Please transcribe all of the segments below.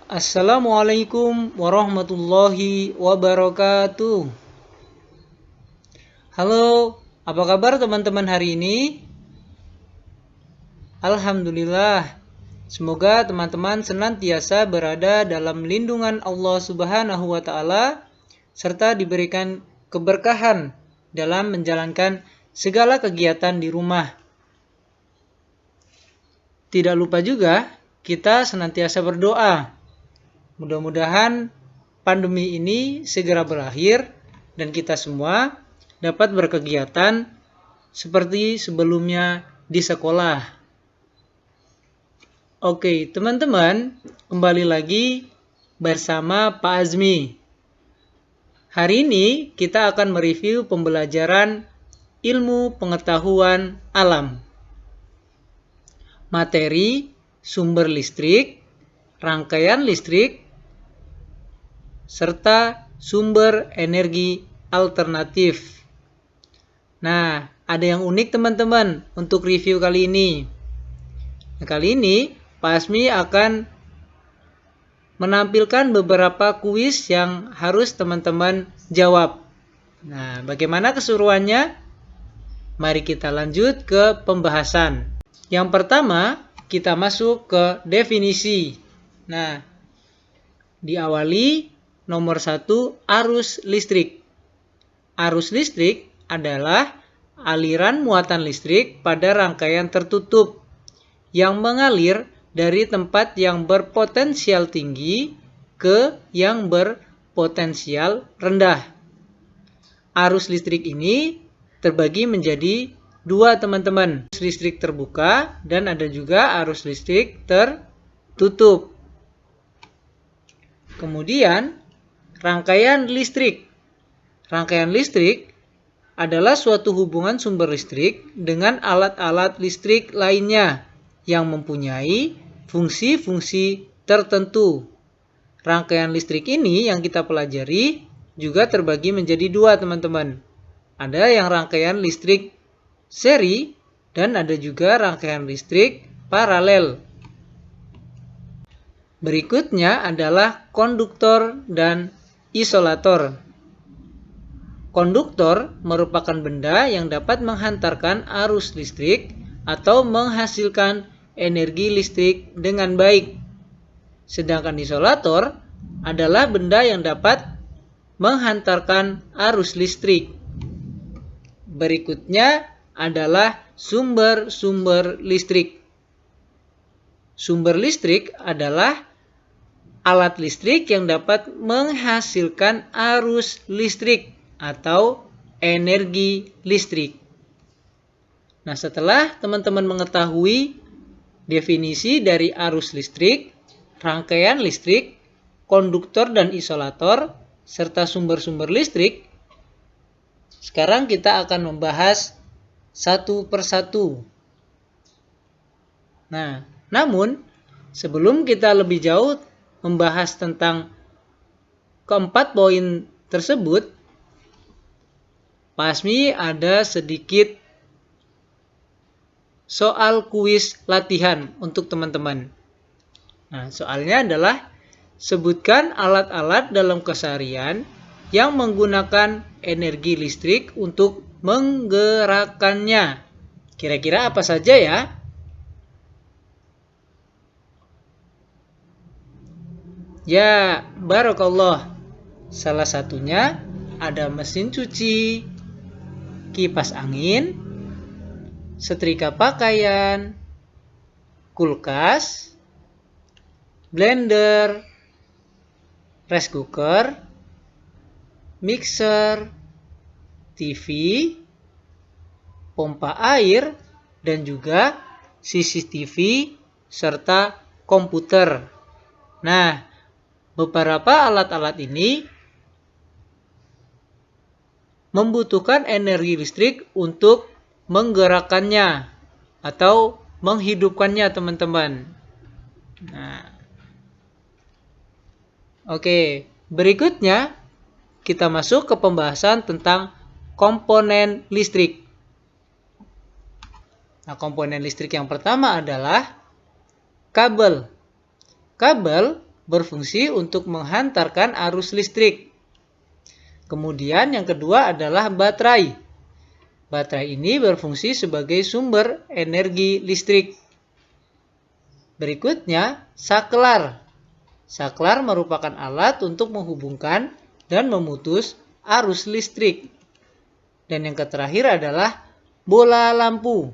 Assalamualaikum warahmatullahi wabarakatuh. Halo, apa kabar teman-teman hari ini? Alhamdulillah. Semoga teman-teman senantiasa berada dalam lindungan Allah Subhanahu wa taala serta diberikan keberkahan dalam menjalankan segala kegiatan di rumah. Tidak lupa juga kita senantiasa berdoa. Mudah-mudahan pandemi ini segera berakhir dan kita semua dapat berkegiatan seperti sebelumnya di sekolah. Oke, teman-teman, kembali lagi bersama Pak Azmi. Hari ini kita akan mereview pembelajaran ilmu pengetahuan alam. Materi, sumber listrik, rangkaian listrik, serta sumber energi alternatif. Nah, ada yang unik teman-teman untuk review kali ini. Nah, kali ini Pak Asmi akan menampilkan beberapa kuis yang harus teman-teman jawab. Nah, bagaimana keseruannya? Mari kita lanjut ke pembahasan. Yang pertama, kita masuk ke definisi. Nah, diawali nomor 1, arus listrik. Arus listrik adalah aliran muatan listrik pada rangkaian tertutup yang mengalir dari tempat yang berpotensial tinggi ke yang berpotensial rendah. Arus listrik ini terbagi menjadi dua teman-teman. Arus listrik terbuka dan ada juga arus listrik tertutup. Kemudian rangkaian listrik. Rangkaian listrik adalah suatu hubungan sumber listrik dengan alat-alat listrik lainnya yang mempunyai fungsi-fungsi tertentu. Rangkaian listrik ini yang kita pelajari juga terbagi menjadi dua, teman-teman. Ada yang rangkaian listrik seri dan ada juga rangkaian listrik paralel. Berikutnya adalah konduktor dan isolator. Konduktor merupakan benda yang dapat menghantarkan arus listrik atau menghasilkan energi listrik dengan baik. Sedangkan isolator adalah benda yang dapat menghantarkan arus listrik. Berikutnya adalah sumber-sumber listrik. Sumber listrik adalah alat listrik yang dapat menghasilkan arus listrik atau energi listrik. Nah, setelah teman-teman mengetahui definisi dari arus listrik, rangkaian listrik, konduktor dan isolator, serta sumber-sumber listrik, sekarang kita akan membahas satu persatu. Nah, namun sebelum kita lebih jauh membahas tentang keempat poin tersebut, Pak Asmi ada sedikit soal kuis latihan untuk teman-teman. Nah, soalnya adalah sebutkan alat-alat dalam keseharian yang menggunakan energi listrik untuk menggerakkannya. Kira-kira apa saja ya? Ya, barakallah. Salah satunya ada mesin cuci, kipas angin, setrika pakaian, kulkas, blender, rice cooker, mixer, TV, pompa air, dan juga CCTV serta komputer. Nah, beberapa alat-alat ini membutuhkan energi listrik untuk menggerakkannya atau menghidupkannya, teman-teman. Nah, oke, berikutnya kita masuk ke pembahasan tentang komponen listrik. Nah, komponen listrik yang pertama adalah kabel. Kabel berfungsi untuk menghantarkan arus listrik. Kemudian yang kedua adalah baterai. Baterai ini berfungsi sebagai sumber energi listrik. Berikutnya, saklar. Saklar merupakan alat untuk menghubungkan dan memutus arus listrik. Dan yang terakhir adalah bola lampu.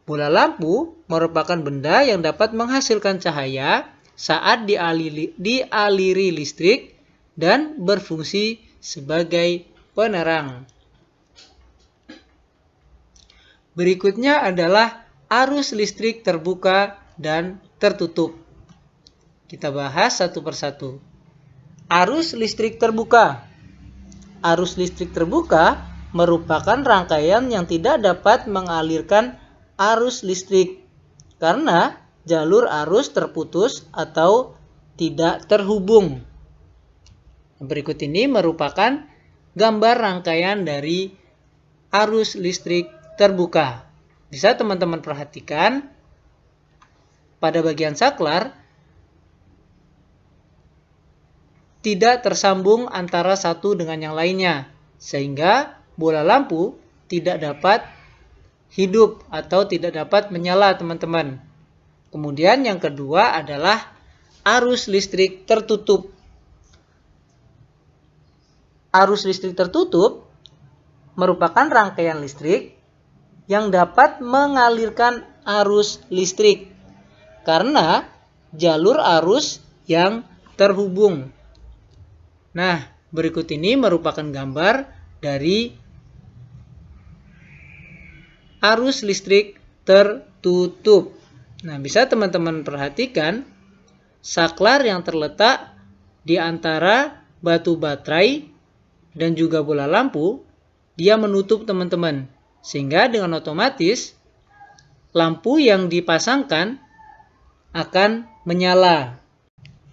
Bola lampu merupakan benda yang dapat menghasilkan cahaya saat dialiri listrik dan berfungsi sebagai penerang. Berikutnya adalah arus listrik terbuka dan tertutup. Kita bahas satu persatu. Arus listrik terbuka. Arus listrik terbuka merupakan rangkaian yang tidak dapat mengalirkan arus listrik karena jalur arus terputus atau tidak terhubung. Berikut ini merupakan gambar rangkaian dari arus listrik terbuka. Bisa teman-teman perhatikan pada bagian saklar tidak tersambung antara satu dengan yang lainnya, sehingga bola lampu tidak dapat hidup atau tidak dapat menyala, teman-teman. Kemudian yang kedua adalah arus listrik tertutup. Arus listrik tertutup merupakan rangkaian listrik yang dapat mengalirkan arus listrik karena jalur arus yang terhubung. Nah, berikut ini merupakan gambar dari arus listrik tertutup. Nah, bisa teman-teman perhatikan saklar yang terletak di antara batu baterai dan juga bola lampu, dia menutup, teman-teman. Sehingga dengan otomatis lampu yang dipasangkan akan menyala.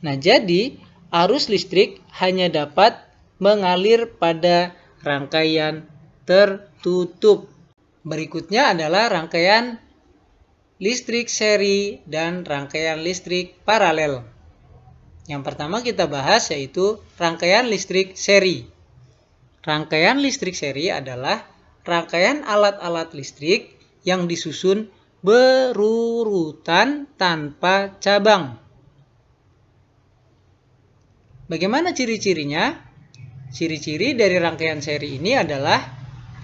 Nah, jadi arus listrik hanya dapat mengalir pada rangkaian tertutup. Berikutnya adalah rangkaian listrik seri dan rangkaian listrik paralel. Yang pertama kita bahas yaitu rangkaian listrik seri. Rangkaian listrik seri adalah rangkaian alat-alat listrik yang disusun berurutan tanpa cabang. Bagaimana ciri-cirinya? Ciri-ciri dari rangkaian seri ini adalah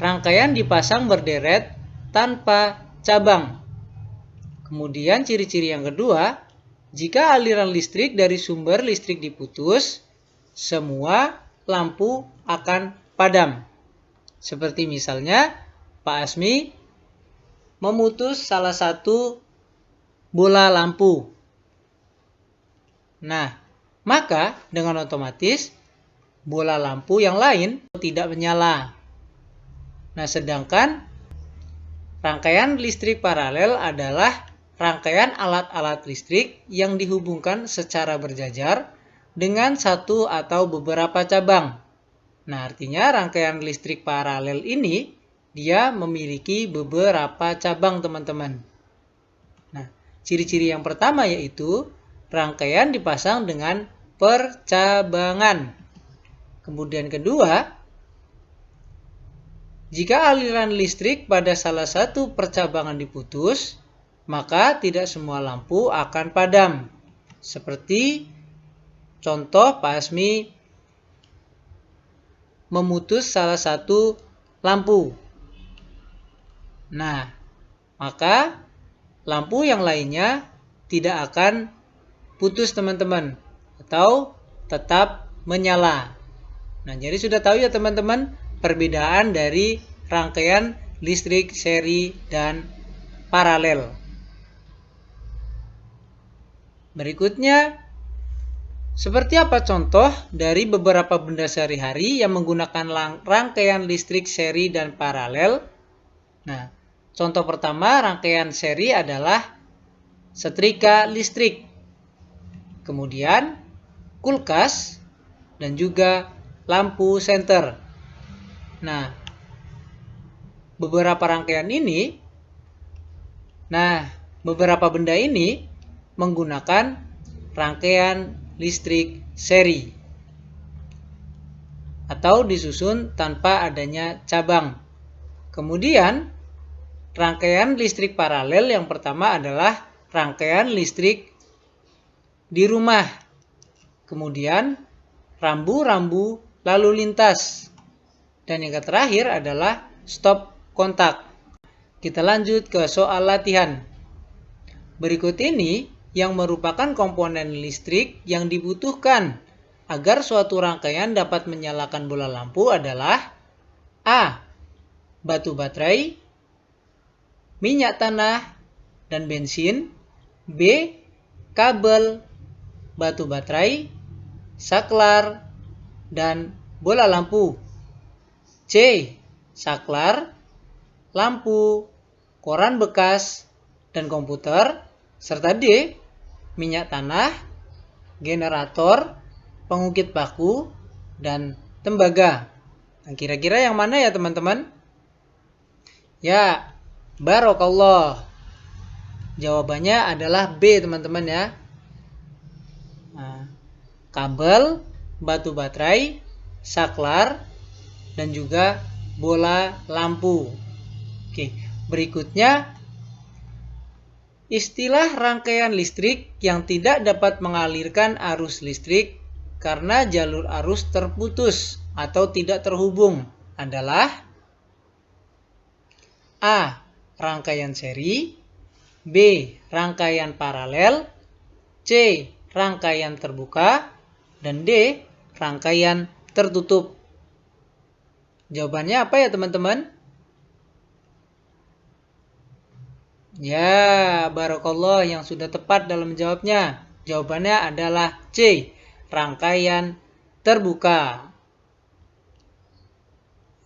rangkaian dipasang berderet tanpa cabang. Kemudian ciri-ciri yang kedua, jika aliran listrik dari sumber listrik diputus, semua lampu akan padam. Seperti misalnya Pak Asmi memutus salah satu bola lampu. Nah, maka dengan otomatis bola lampu yang lain tidak menyala. Nah, sedangkan rangkaian listrik paralel adalah rangkaian alat-alat listrik yang dihubungkan secara berjajar dengan satu atau beberapa cabang. Nah, artinya rangkaian listrik paralel ini dia memiliki beberapa cabang, teman-teman. Nah, ciri-ciri yang pertama yaitu rangkaian dipasang dengan percabangan. Kemudian kedua, jika aliran listrik pada salah satu percabangan diputus, maka tidak semua lampu akan padam. Seperti contoh Pak Asmi memutus salah satu lampu. Nah, maka lampu yang lainnya tidak akan putus, teman-teman, atau tetap menyala. Nah, jadi sudah tahu ya teman-teman perbedaan dari rangkaian listrik seri dan paralel. Berikutnya, seperti apa contoh dari beberapa benda sehari-hari yang menggunakan rangkaian listrik seri dan paralel? Nah, contoh pertama rangkaian seri adalah setrika listrik, kemudian kulkas, dan juga lampu senter. Nah, beberapa benda ini menggunakan rangkaian listrik seri atau disusun tanpa adanya cabang. Kemudian rangkaian listrik paralel yang pertama adalah rangkaian listrik di rumah. Kemudian rambu-rambu lalu lintas. Dan yang terakhir adalah stop kontak. Kita lanjut ke soal latihan. Berikut ini yang merupakan komponen listrik yang dibutuhkan agar suatu rangkaian dapat menyalakan bola lampu adalah A. Batu baterai, minyak tanah, dan bensin. B. Kabel, batu baterai, saklar, dan bola lampu. C. Saklar, lampu, koran bekas, dan komputer. Serta D. Minyak tanah, generator, pengukit baku, dan tembaga. Nah, kira-kira yang mana ya teman-teman? Ya, barokallah. Jawabannya adalah B teman-teman ya. Nah, kabel, batu baterai, saklar, dan juga bola lampu. Oke, berikutnya istilah rangkaian listrik yang tidak dapat mengalirkan arus listrik karena jalur arus terputus atau tidak terhubung adalah A. Rangkaian seri, B. Rangkaian paralel, C. Rangkaian terbuka, dan D. Rangkaian tertutup. Jawabannya apa ya teman-teman? Ya, barokallah yang sudah tepat dalam menjawabnya. Jawabannya adalah C. Rangkaian terbuka.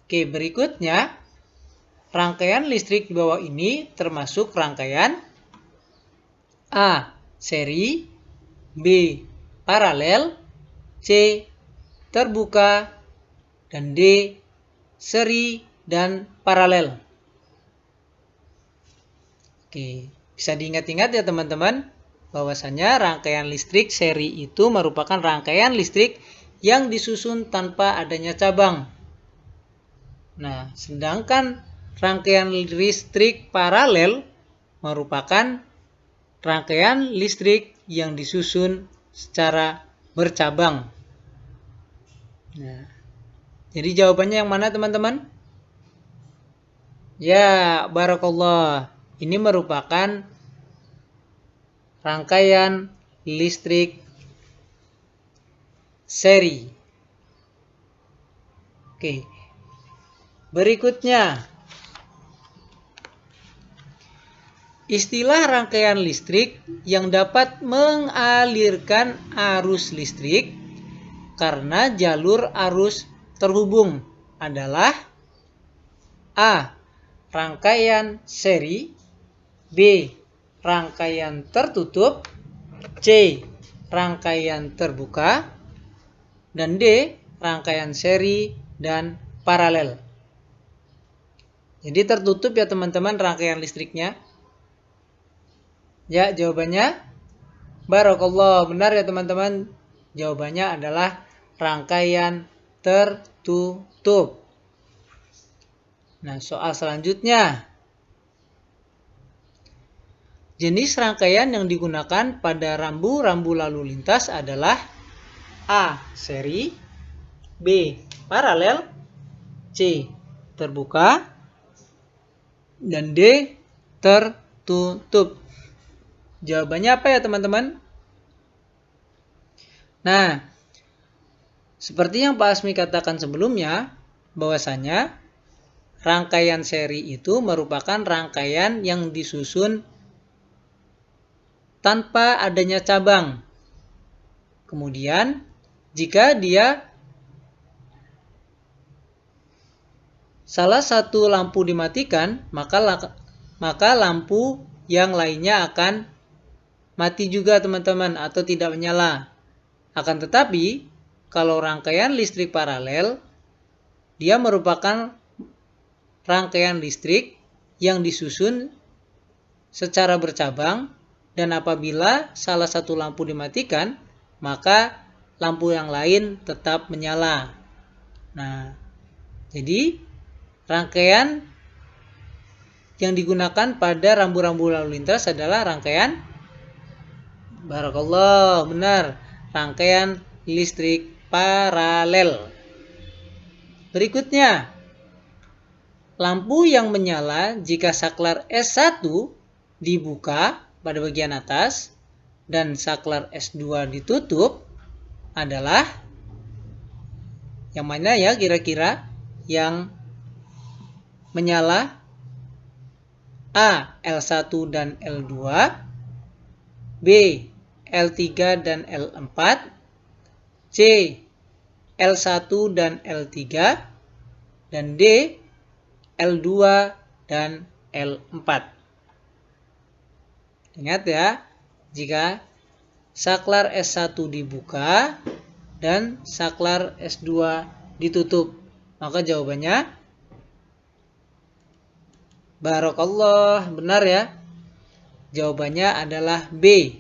Oke, berikutnya rangkaian listrik di bawah ini termasuk rangkaian A. Seri, B. Paralel, C. Terbuka, dan D. Seri dan paralel. Oke, bisa diingat-ingat ya teman-teman, bahwasanya rangkaian listrik seri itu merupakan rangkaian listrik yang disusun tanpa adanya cabang. Nah, sedangkan rangkaian listrik paralel merupakan rangkaian listrik yang disusun secara bercabang. Nah, jadi jawabannya yang mana teman-teman? Ya, barakallah. Ini merupakan rangkaian listrik seri. Oke. Berikutnya, istilah rangkaian listrik yang dapat mengalirkan arus listrik karena jalur arus terhubung adalah A. Rangkaian seri, B. Rangkaian tertutup, C. Rangkaian terbuka, dan D. Rangkaian seri dan paralel. Jadi tertutup ya teman-teman rangkaian listriknya. Ya, jawabannya barakallah, benar ya teman-teman. Jawabannya adalah rangkaian tertutup. Nah, soal selanjutnya. Jenis rangkaian yang digunakan pada rambu-rambu lalu lintas adalah A. Seri, B. Paralel, C. Terbuka, dan D. Tertutup. Jawabannya apa ya teman-teman? Nah, seperti yang Pak Asmi katakan sebelumnya, bahwasanya rangkaian seri itu merupakan rangkaian yang disusun tanpa adanya cabang. Kemudian, jika dia salah satu lampu dimatikan, maka lampu yang lainnya akan mati juga teman-teman atau tidak menyala. Akan tetapi, kalau rangkaian listrik paralel, dia merupakan rangkaian listrik yang disusun secara bercabang Dan apabila salah satu lampu dimatikan, maka lampu yang lain tetap menyala. Nah, jadi rangkaian yang digunakan pada rambu-rambu lalu lintas adalah rangkaian barakallah, benar, rangkaian listrik paralel. Berikutnya, lampu yang menyala jika saklar S1 dibuka pada bagian atas dan saklar S2 ditutup adalah yang mana ya kira-kira yang menyala? A. L1 dan L2, B. L3 dan L4, C. L1 dan L3, dan D. L2 dan L4. Ingat ya, jika saklar S1 dibuka dan saklar S2 ditutup, maka jawabannya barakallah, benar ya. Jawabannya adalah B.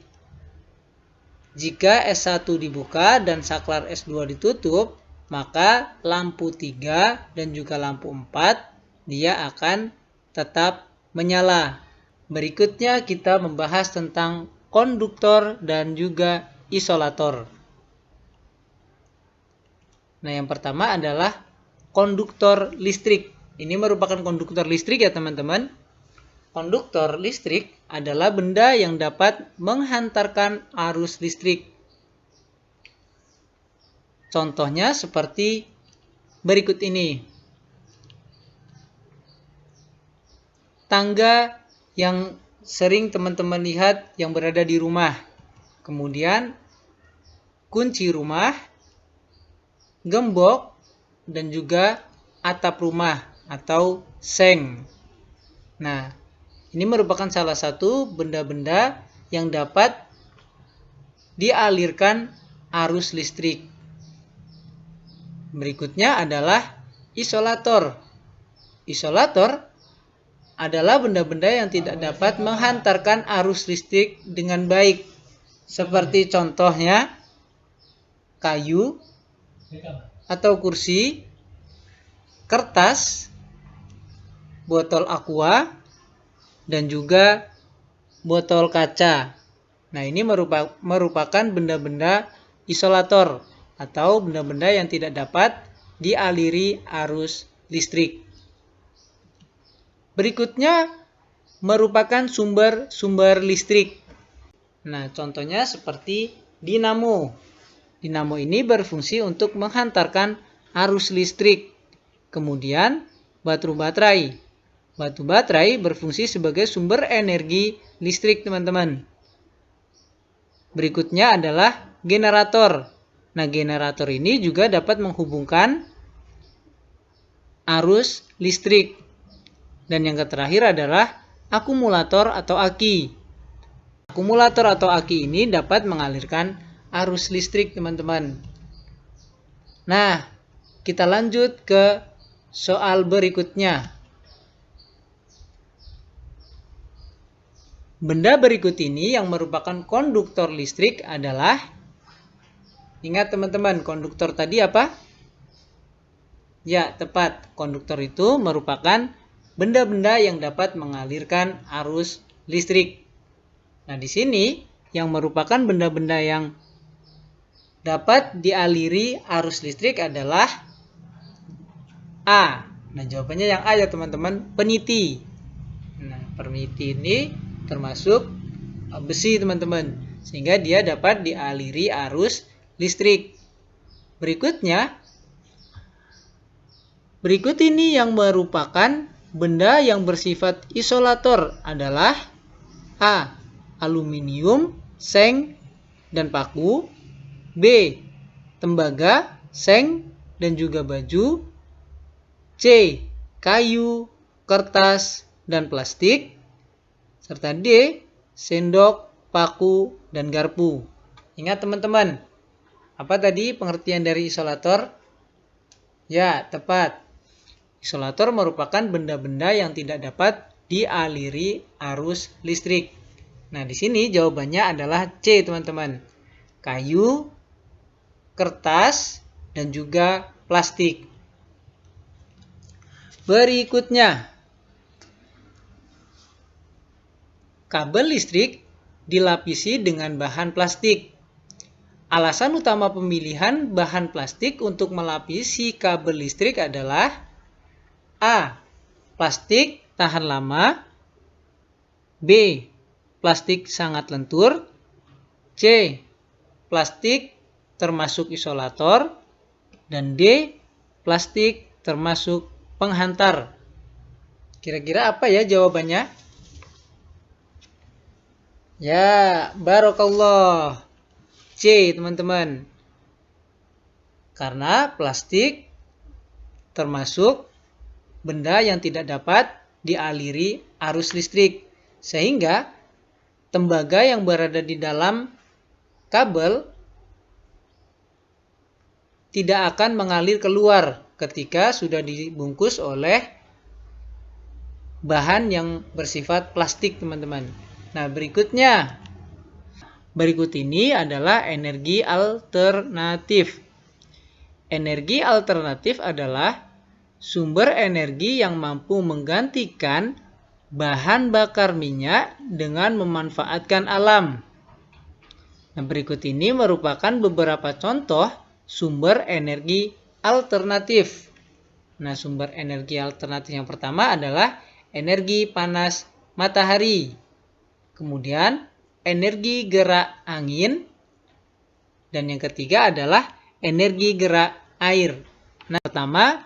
Jika S1 dibuka dan saklar S2 ditutup, maka lampu 3 dan juga lampu 4 dia akan tetap menyala. Berikutnya kita membahas tentang konduktor dan juga isolator. Nah, yang pertama adalah konduktor listrik. Ini merupakan konduktor listrik ya teman-teman. Konduktor listrik adalah benda yang dapat menghantarkan arus listrik. Contohnya seperti berikut ini. Tangga yang sering teman-teman lihat yang berada di rumah. Kemudian kunci rumah, gembok, dan juga atap rumah atau seng. Nah, ini merupakan salah satu benda-benda yang dapat dialirkan arus listrik. Berikutnya adalah isolator. Isolator adalah benda-benda yang tidak dapat menghantarkan arus listrik dengan baik. Seperti contohnya kayu atau kursi, kertas, botol aqua, dan juga botol kaca. Nah, ini merupakan benda-benda isolator atau benda-benda yang tidak dapat dialiri arus listrik. Berikutnya merupakan sumber listrik. Nah, contohnya seperti dinamo. Dinamo ini berfungsi untuk menghantarkan arus listrik. Kemudian batu baterai. Batu baterai berfungsi sebagai sumber energi listrik, teman-teman. Berikutnya adalah generator. Nah, generator ini juga dapat menghubungkan arus listrik. Dan yang terakhir adalah akumulator atau aki. Akumulator atau aki ini dapat mengalirkan arus listrik, teman-teman. Nah, kita lanjut ke soal berikutnya. Benda berikut ini yang merupakan konduktor listrik adalah, ingat teman-teman, konduktor tadi apa? Ya, tepat. Konduktor itu merupakan benda-benda yang dapat mengalirkan arus listrik. Nah, di sini yang merupakan benda-benda yang dapat dialiri arus listrik adalah A. Nah, jawabannya yang A ya teman-teman, peniti. Nah, peniti ini termasuk besi teman-teman, sehingga dia dapat dialiri arus listrik. Berikut ini yang merupakan benda yang bersifat isolator adalah A. Aluminium, seng, dan paku, B. Tembaga, seng, dan juga baju, C. Kayu, kertas, dan plastik, serta D. Sendok, paku, dan garpu. Ingat teman-teman, apa tadi pengertian dari isolator? Ya, tepat. Isolator merupakan benda-benda yang tidak dapat dialiri arus listrik. Nah, di sini jawabannya adalah C, teman-teman. Kayu, kertas, dan juga plastik. Berikutnya, kabel listrik dilapisi dengan bahan plastik. Alasan utama pemilihan bahan plastik untuk melapisi kabel listrik adalah A. Plastik tahan lama, B. Plastik sangat lentur, C. Plastik termasuk isolator, dan D. Plastik termasuk penghantar. Kira-kira apa ya jawabannya? Ya, barokallah. C, teman-teman. Karena plastik termasuk benda yang tidak dapat dialiri arus listrik. Sehingga tembaga yang berada di dalam kabel tidak akan mengalir keluar ketika sudah dibungkus oleh bahan yang bersifat plastik, teman-teman. Nah, berikut ini adalah energi alternatif. Energi alternatif adalah sumber energi yang mampu menggantikan bahan bakar minyak dengan memanfaatkan alam. Nah, berikut ini merupakan beberapa contoh sumber energi alternatif. Nah, sumber energi alternatif yang pertama adalah energi panas matahari. Kemudian energi gerak angin, dan yang ketiga adalah energi gerak air. Nah, pertama,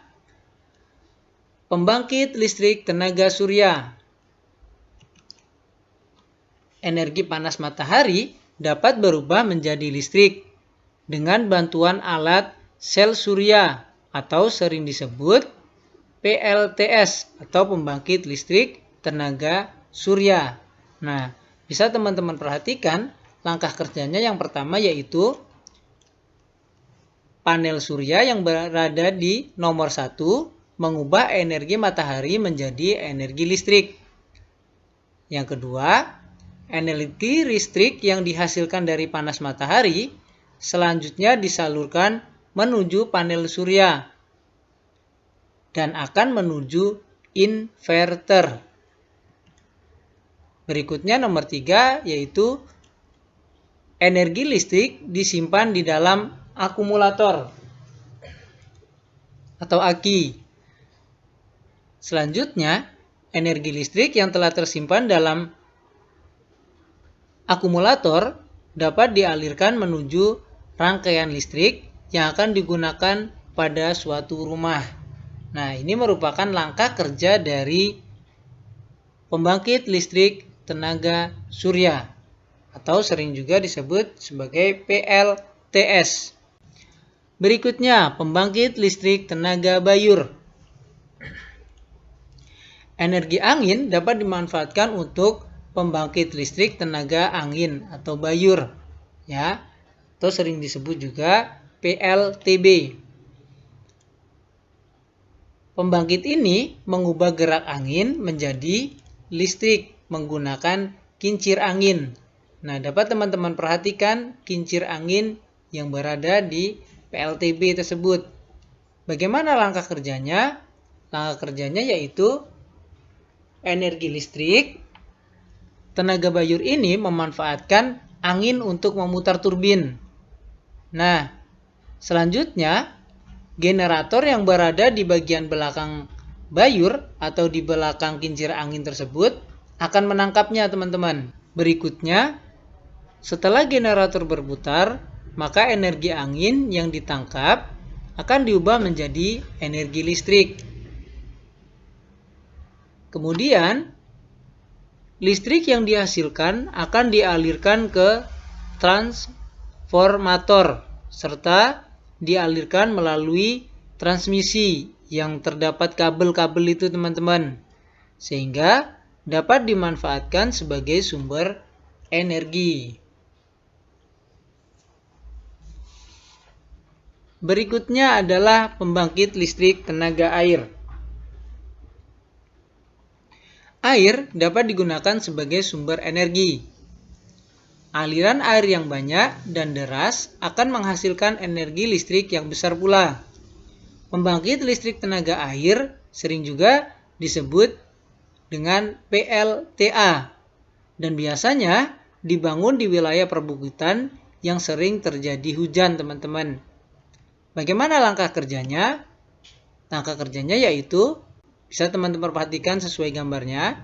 pembangkit listrik tenaga surya. Energi panas matahari dapat berubah menjadi listrik dengan bantuan alat sel surya atau sering disebut PLTS atau pembangkit listrik tenaga surya. Nah, bisa teman-teman perhatikan langkah kerjanya yang pertama yaitu panel surya yang berada di nomor 1 mengubah energi matahari menjadi energi listrik. Yang kedua, energi listrik yang dihasilkan dari panas matahari selanjutnya disalurkan menuju panel surya dan akan menuju inverter. Berikutnya nomor 3 yaitu energi listrik disimpan di dalam akumulator atau aki. Selanjutnya, energi listrik yang telah tersimpan dalam akumulator dapat dialirkan menuju rangkaian listrik yang akan digunakan pada suatu rumah. Nah, ini merupakan langkah kerja dari pembangkit listrik tenaga surya atau sering juga disebut sebagai PLTS. Berikutnya, pembangkit listrik tenaga bayur. Energi angin dapat dimanfaatkan untuk pembangkit listrik tenaga angin atau bayur, ya, atau sering disebut juga PLTB. Pembangkit ini mengubah gerak angin menjadi listrik menggunakan kincir angin. Nah, dapat teman-teman perhatikan kincir angin yang berada di PLTB tersebut. Bagaimana langkah kerjanya? Langkah kerjanya yaitu energi listrik tenaga bayur ini memanfaatkan angin untuk memutar turbin. Nah, selanjutnya generator yang berada di bagian belakang bayur atau di belakang kincir angin tersebut akan menangkapnya, teman-teman. Berikutnya, setelah generator berputar, maka energi angin yang ditangkap akan diubah menjadi energi listrik. Kemudian, listrik yang dihasilkan akan dialirkan ke transformator serta dialirkan melalui transmisi yang terdapat kabel-kabel itu, teman-teman, sehingga dapat dimanfaatkan sebagai sumber energi. Berikutnya adalah pembangkit listrik tenaga air. Air dapat digunakan sebagai sumber energi. aliran air yang banyak dan deras akan menghasilkan energi listrik yang besar pula. Pembangkit listrik tenaga air sering juga disebut dengan PLTA dan biasanya dibangun di wilayah perbukitan yang sering terjadi hujan, teman-teman. Bagaimana langkah kerjanya? Langkah kerjanya yaitu, bisa teman-teman perhatikan sesuai gambarnya,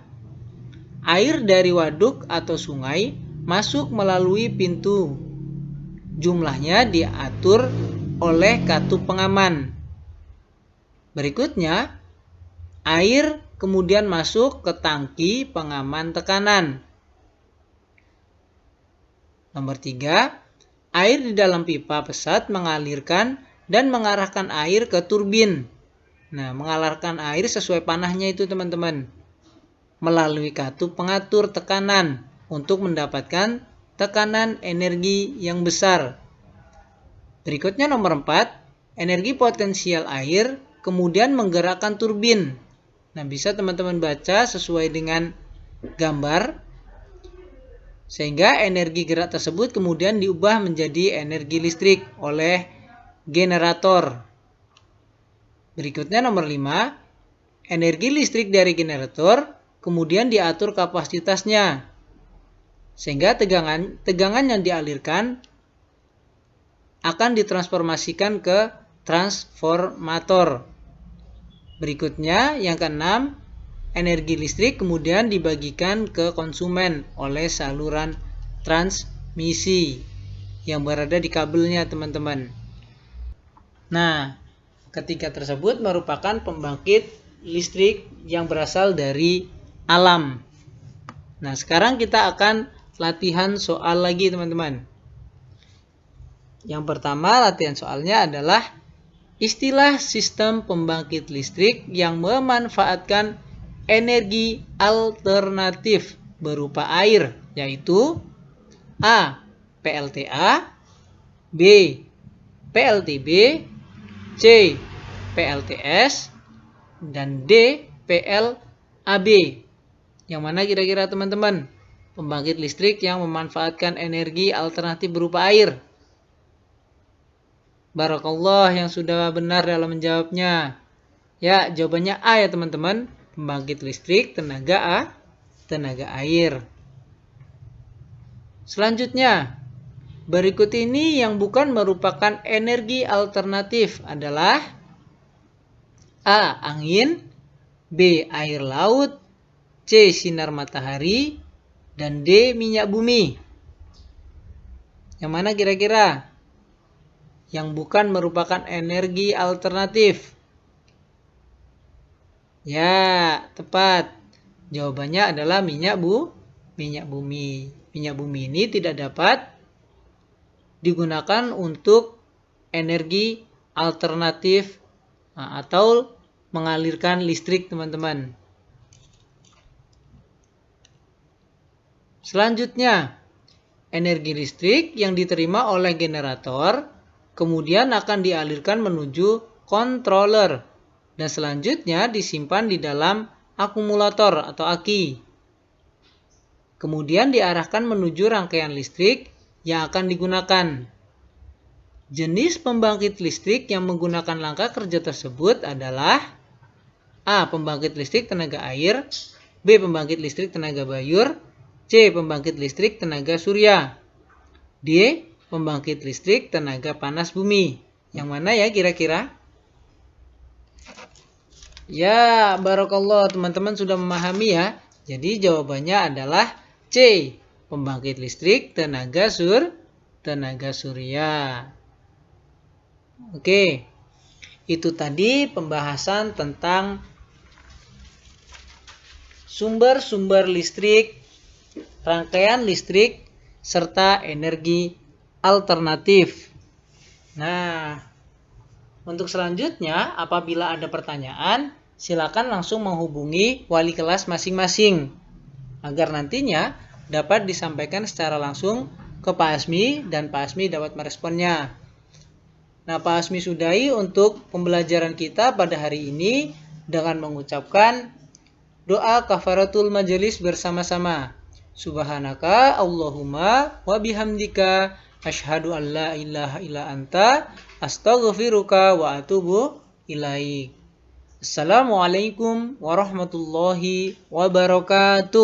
air dari waduk atau sungai masuk melalui pintu. Jumlahnya diatur oleh katup pengaman. Berikutnya, air kemudian masuk ke tangki pengaman tekanan. Nomor 3, air di dalam pipa pesat mengalirkan dan mengarahkan air ke turbin. Nah, mengalirkan air sesuai panahnya itu, teman-teman, melalui katup pengatur tekanan untuk mendapatkan tekanan energi yang besar. Berikutnya nomor 4, energi potensial air kemudian menggerakkan turbin. Nah, bisa teman-teman baca sesuai dengan gambar, sehingga energi gerak tersebut kemudian diubah menjadi energi listrik oleh generator. Berikutnya nomor 5, energi listrik dari generator kemudian diatur kapasitasnya, sehingga tegangan yang dialirkan akan ditransformasikan ke transformator. Berikutnya yang keenam, energi listrik kemudian dibagikan ke konsumen oleh saluran transmisi yang berada di kabelnya, teman-teman. Nah, ketiga tersebut merupakan pembangkit listrik yang berasal dari alam. Nah, sekarang kita akan latihan soal lagi, teman-teman. Yang pertama, latihan soalnya adalah istilah sistem pembangkit listrik yang memanfaatkan energi alternatif berupa air, yaitu A. PLTA, B. PLTB, C. PLTS, dan D. PLAB. Yang mana kira-kira, teman-teman, pembangkit listrik yang memanfaatkan energi alternatif berupa air? Barakallah yang sudah benar dalam menjawabnya. Ya, jawabannya A ya, teman-teman. Pembangkit listrik tenaga air. Selanjutnya, berikut ini yang bukan merupakan energi alternatif adalah A. Angin, B. Air laut, C. Sinar matahari, dan D. Minyak bumi. Yang mana kira-kira yang bukan merupakan energi alternatif? Ya, tepat. Jawabannya adalah minyak bumi. Minyak bumi ini tidak dapat digunakan untuk energi alternatif atau mengalirkan listrik, teman-teman. Selanjutnya, energi listrik yang diterima oleh generator kemudian akan dialirkan menuju controller dan selanjutnya disimpan di dalam akumulator atau aki. Kemudian diarahkan menuju rangkaian listrik yang akan digunakan. Jenis pembangkit listrik yang menggunakan langkah kerja tersebut adalah A. Pembangkit listrik tenaga air, B. Pembangkit listrik tenaga bayur, C. Pembangkit listrik tenaga surya, D. Pembangkit listrik tenaga panas bumi. Yang mana ya kira-kira? Ya, barakallah, teman-teman sudah memahami ya. Jadi jawabannya adalah C. Pembangkit listrik tenaga surya. Oke. Itu tadi pembahasan tentang sumber-sumber listrik, rangkaian listrik, serta energi alternatif. Nah, untuk selanjutnya, apabila ada pertanyaan, silakan langsung menghubungi wali kelas masing-masing agar nantinya dapat disampaikan secara langsung ke Pak Asmi dan Pak Asmi dapat meresponnya. Nah, Pak Asmi sudahi untuk pembelajaran kita pada hari ini dengan mengucapkan doa kafaratul majelis bersama-sama. Subhanaka Allahumma wa bihamdika asyhadu an la ilaha illa anta astaghfiruka wa atubu ilaik. Assalamualaikum warahmatullahi wabarakatuh.